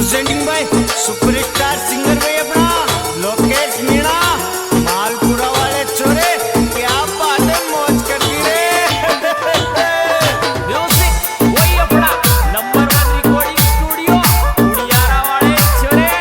Presenting by superstar singer भाई अपना लोकेश मीणा मालपुरा वाले छोरे क्या बात है मौज करती रे म्यूजिक वही अपना नंबर 1 रिकॉर्डिंग स्टूडियो उड़ियारा वाले छोरे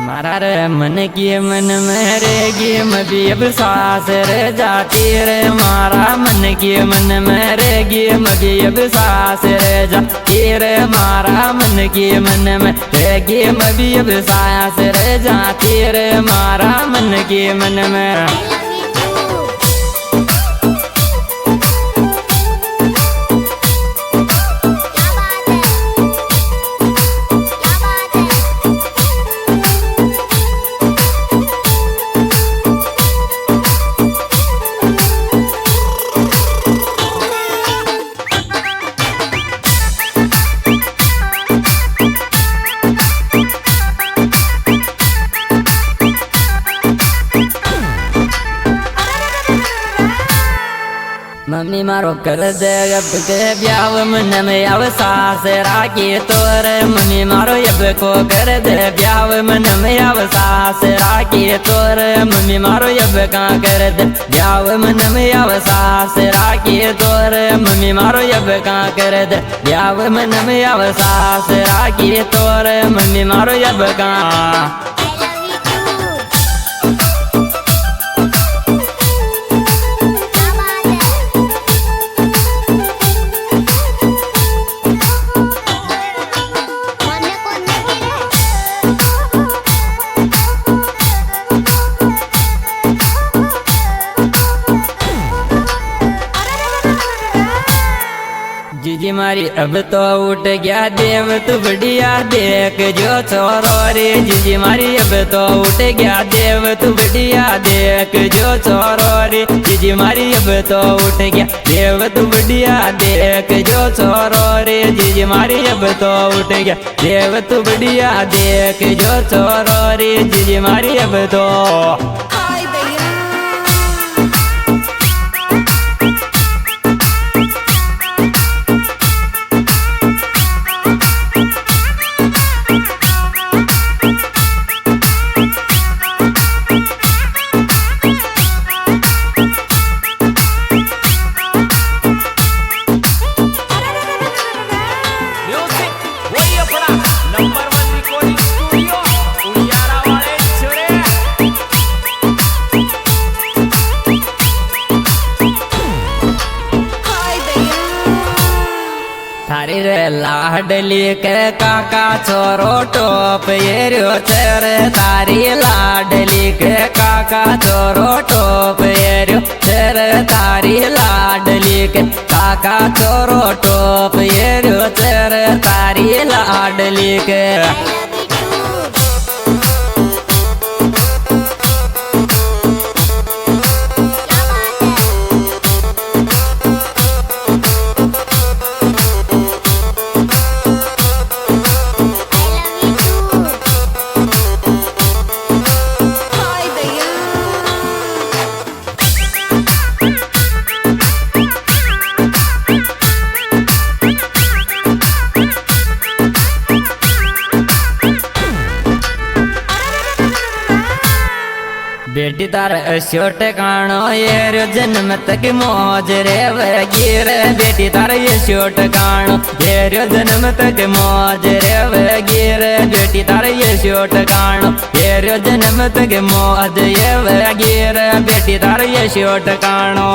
मारा रे मन की मन मेरे की मभी अब सास रे जाती रे मारा मन की मन मेरे की मभी अब सास रे जाती रे मारा मन की मन मेरे की मभी अब सास रे जाती रे मारा मन की मन में मम्मी मारो कर दे अब के ब्याव मन में अब सास राखी तोर मम्मी मारो अब को कर दे ब्याव मन में अब सास राखी तोर मम्मी मारो अब कहाँ कर दे ब्याव मन में अब सास राखी तोर मम्मी मारो अब कहाँ कर दे ब्याव मन में अब सास राखी तोर मम्मी मारो अब कहाँ जीजी मारी अब तो उठ गया देव तू बढ़िया देख जो छोरो रे जीजी मारी अब तो उठ गया देव तू बढ़िया देख जो छोरो रे जीजी मारी अब तो उठ गया देव तू बढ़िया देख जो छोरो रे जीजी मारी अब तो उठ गया देव तू बढ़िया देख जो छोरो रे जीजी मारी अब तो थारी रे लाडली के काका छोरो टोप येरो तेरे तारी लाडली के काका छोरो टोप येरो तेरे तारी लाडली के काका छोरो टोप येरो तेरे तारी लाडली के बेटी तार शोट कानो ये जन्म तक मौज रे वगीर बेटी तार ये शोट कानो ये जन्म तक मौज रे वगीर बेटी तार ये शोट कानो ये जन्म तक मौज ये वगीर बेटी तार ये शोट कानो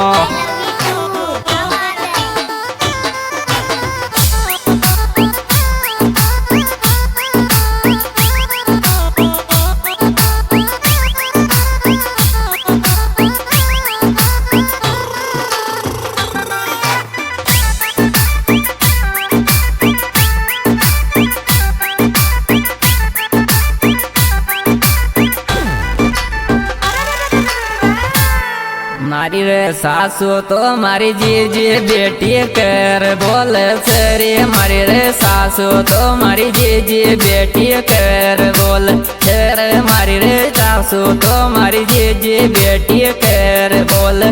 मारी रे सासू तो मारी जीजी बेटी कर बोले से रे मारी रे सासू तो मारी जीजी बेटी कर बोले रे मारी रे सासू तो मारी जीजी बेटी कर बोले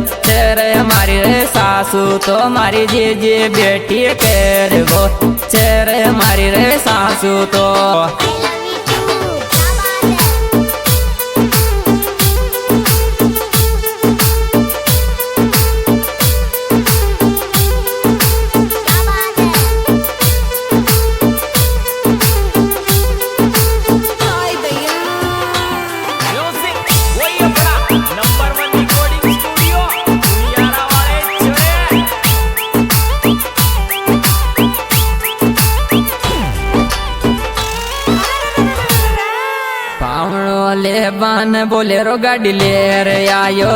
रे मारी रे सासू तो मारी जीजी बेटी कर बोले रे मारी रे सासू तो ले बान बोलेरो गाड़ी ले रे आयो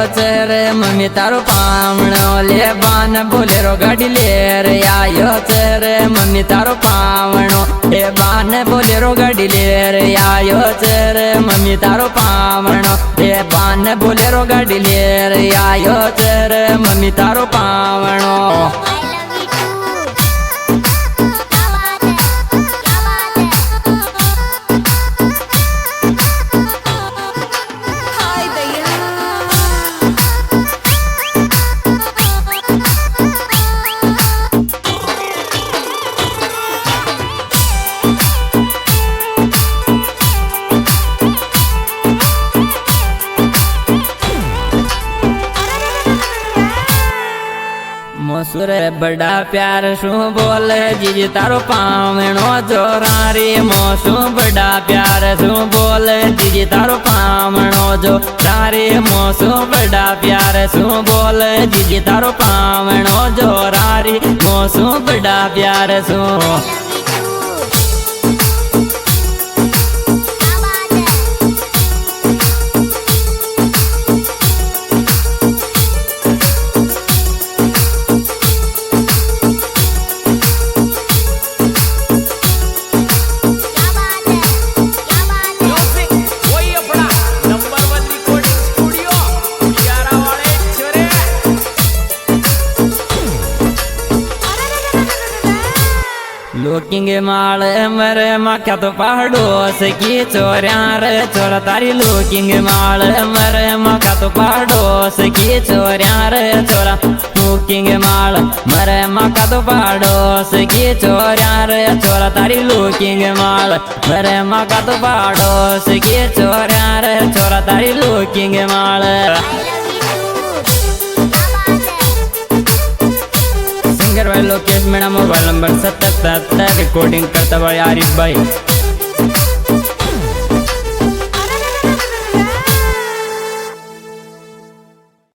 रे मम्मी तारो पावणो ले बान बोलेरो गाड़ी ले रे आयो रे मम्मी तारो पावणो ले बान बोलेरो गाड़ी ले रे आयो रे मम्मी तारो पावणो ले बान बोलेरो गाड़ी ले रे आयो रे मम्मी तारो पावणो मसूर बड़ा प्यार शू बोले जीजी तारो पावणो जोरा रे मोसू बड़ा प्यार शू बोले जीजी तारो पावणो जो तारे मोसू बड़ा प्यार शू बोले जीजी तारो पावणो जोरा रे मोसू बड़ा प्यार शू लुकिंग माल मरे मक्या तो पहाड़ों से की चोरिया रे चोरा तारी लुकिंग माल मरे मक्या तो पहाड़ों से की चोरिया रे चोरा लुकिंग माल मरे मक्या तो पहाड़ों से की चोरिया रे चोरा तारी लुकिंग माल मरे मक्या तो पहाड़ों से की चोरिया रे चोरा तारी लुकिंग माल सिंगर भाई लोकेश मेरा मोबाइल नंबर 77 रिकॉर्डिंग करता भाई आरिफ भाई।